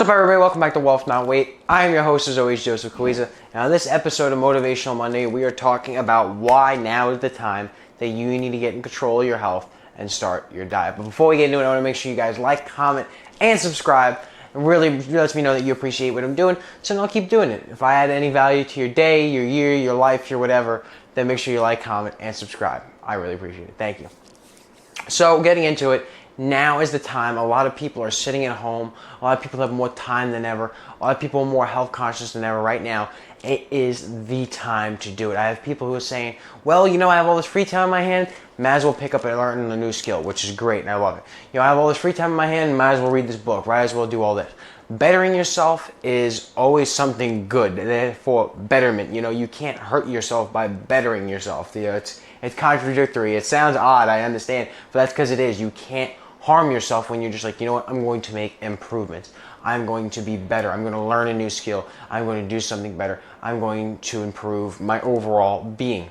What's up, everybody? Welcome back to Wealth Not Weight. I am your host, as always, Joseph Kawisa. And on this episode of Motivational Monday, we are talking about why now is the time that you need to get in control of your health and start your diet. But before we get into it, I want to make sure you guys like, comment, and subscribe. It really lets me know that you appreciate what I'm doing, so I'll keep doing it. If I add any value to your day, your year, your life, your whatever, then make sure you like, comment, and subscribe. I really appreciate it. Thank you. So getting into it, now is the time. A lot of people are sitting at home. A lot of people have more time than ever. A lot of people are more health conscious than ever right now. It is the time to do it. I have people who are saying, well, I have all this free time in my hand, might as well pick up and learn a new skill, which is great, and I love it. I have all this free time in my hand, might as well read this book, might as well do all this. Bettering yourself is always something good, therefore betterment. You can't hurt yourself by bettering yourself. It's contradictory. It sounds odd, I understand, but that's because it is. You can't harm yourself when you're just like, I'm going to make improvements. I'm going to be better. I'm going to learn a new skill. I'm going to do something better. I'm going to improve my overall being.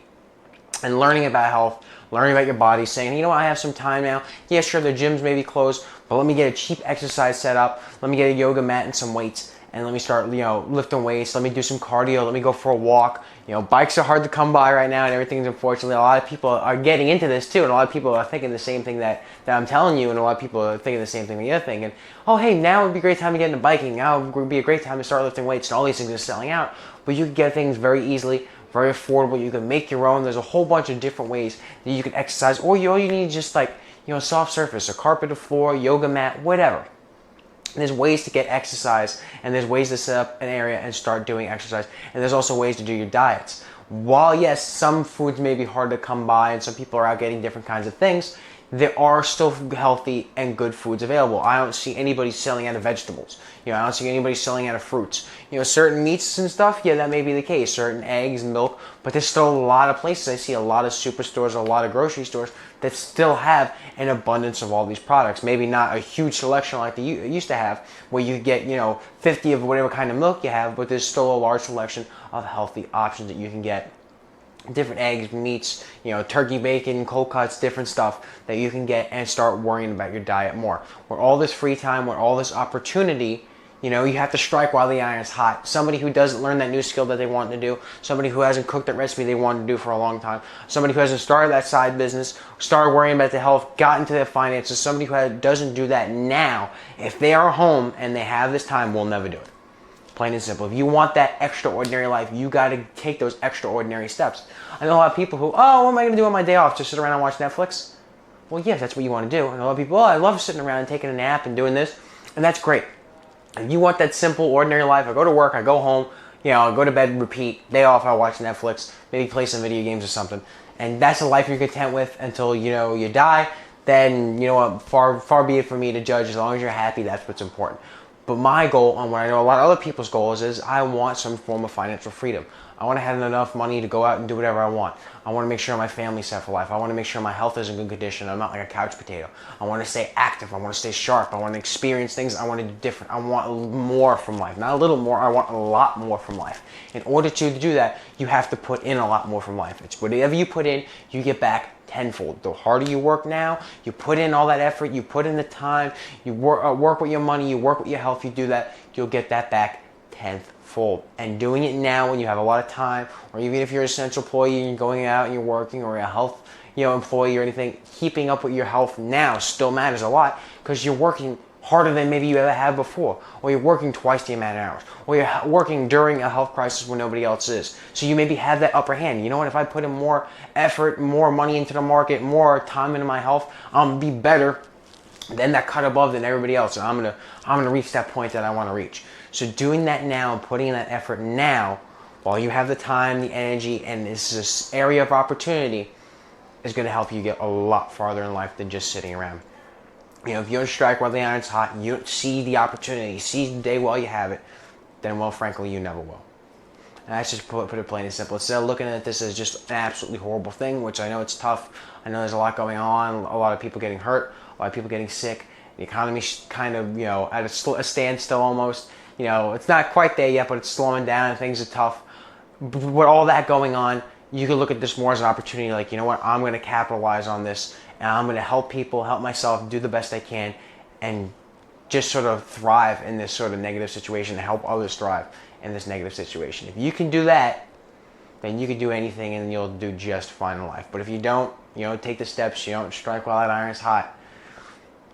And learning about health, learning about your body, saying, I have some time now. Yeah, sure, the gyms may be closed, but let me get a cheap exercise set up. Let me get a yoga mat and some weights. And let me start, lifting weights. Let me do some cardio. Let me go for a walk. Bikes are hard to come by right now, and everything's unfortunately. A lot of people are getting into this too, and a lot of people are thinking the same thing that I'm telling you, and a lot of people are thinking the same thing that you're thinking. Oh, hey, now would be a great time to get into biking. Now would be a great time to start lifting weights, and all these things are selling out. But you can get things very easily, very affordable. You can make your own. There's a whole bunch of different ways that you can exercise, or all you need is just a soft surface, a carpeted floor, yoga mat, whatever. There's ways to get exercise, and there's ways to set up an area and start doing exercise, and there's also ways to do your diets. While yes, some foods may be hard to come by and some people are out getting different kinds of things, there are still healthy and good foods available. I don't see anybody selling out of vegetables. I don't see anybody selling out of fruits. Certain meats and stuff, yeah, that may be the case. Certain eggs, milk, but there's still a lot of places. I see a lot of superstores, a lot of grocery stores that still have an abundance of all these products. Maybe not a huge selection like they used to have, where you get, 50 of whatever kind of milk you have, but there's still a large selection of healthy options that you can get. Different eggs, meats, turkey, bacon, cold cuts, different stuff that you can get and start worrying about your diet more. With all this free time, with all this opportunity, you have to strike while the iron's hot. Somebody who doesn't learn that new skill that they want to do, somebody who hasn't cooked that recipe they wanted to do for a long time, somebody who hasn't started that side business, started worrying about their health, got into their finances, somebody who doesn't do that now, if they are home and they have this time, will never do it. Plain and simple. If you want that extraordinary life, you got to take those extraordinary steps. I know a lot of people who, what am I going to do on my day off? Just sit around and watch Netflix? Well, yes, that's what you want to do. And a lot of people, I love sitting around and taking a nap and doing this. And that's great. If you want that simple, ordinary life, I go to work, I go home, I go to bed, repeat. Day off, I watch Netflix, maybe play some video games or something. And that's a life you're content with until, you die. Then, far be it for me to judge. As long as you're happy, that's what's important. But my goal, and what I know a lot of other people's goals is, I want some form of financial freedom. I want to have enough money to go out and do whatever I want. I want to make sure my family's set for life. I want to make sure my health is in good condition. I'm not like a couch potato. I want to stay active. I want to stay sharp. I want to experience things. I want to do different. I want more from life. Not a little more. I want a lot more from life. In order to do that, you have to put in a lot more from life. It's whatever you put in, you get back tenfold. The harder you work now, you put in all that effort, you put in the time, you work with your money, you work with your health, you do that, you'll get that back tenfold. And doing it now when you have a lot of time, or even if you're an essential employee and you're going out and you're working, or a health employee or anything, keeping up with your health now still matters a lot, because you're working harder than maybe you ever have before, or you're working twice the amount of hours, or you're working during a health crisis when nobody else is. So you maybe have that upper hand. If I put in more effort, more money into the market, more time into my health, I'm gonna be better than that cut above than everybody else, and I'm gonna reach that point that I want to reach. So doing that now, putting in that effort now, while you have the time, the energy, and this area of opportunity, is going to help you get a lot farther in life than just sitting around. If you don't strike while the iron's hot, you don't see the opportunity, seize the day while you have it, then, well, frankly, you never will. And that's just put it plain and simple. Instead of looking at this as just an absolutely horrible thing, which I know it's tough, I know there's a lot going on, a lot of people getting hurt, a lot of people getting sick, the economy's kind of, at a standstill almost. It's not quite there yet, but it's slowing down and things are tough. But with all that going on, you can look at this more as an opportunity, like, I'm going to capitalize on this, and I'm going to help people, help myself, do the best I can, and just sort of thrive in this sort of negative situation and help others thrive in this negative situation. If you can do that, then you can do anything and you'll do just fine in life. But if you don't, take the steps, you don't strike while that iron's hot,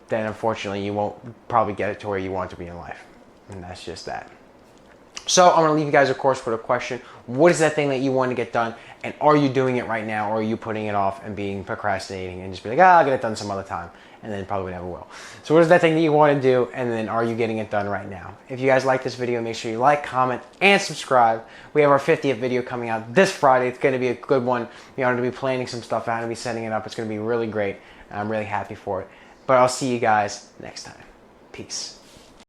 then unfortunately you won't probably get it to where you want to be in life. And that's just that. So I'm going to leave you guys, of course, with a question. What is that thing that you want to get done? And are you doing it right now? Or are you putting it off and being procrastinating and just be like, I'll get it done some other time. And then probably never will. So what is that thing that you want to do? And then are you getting it done right now? If you guys like this video, make sure you like, comment, and subscribe. We have our 50th video coming out this Friday. It's going to be a good one. I'm going to be planning some stuff out. I'm going to be setting it up. It's going to be really great. I'm really happy for it. But I'll see you guys next time. Peace.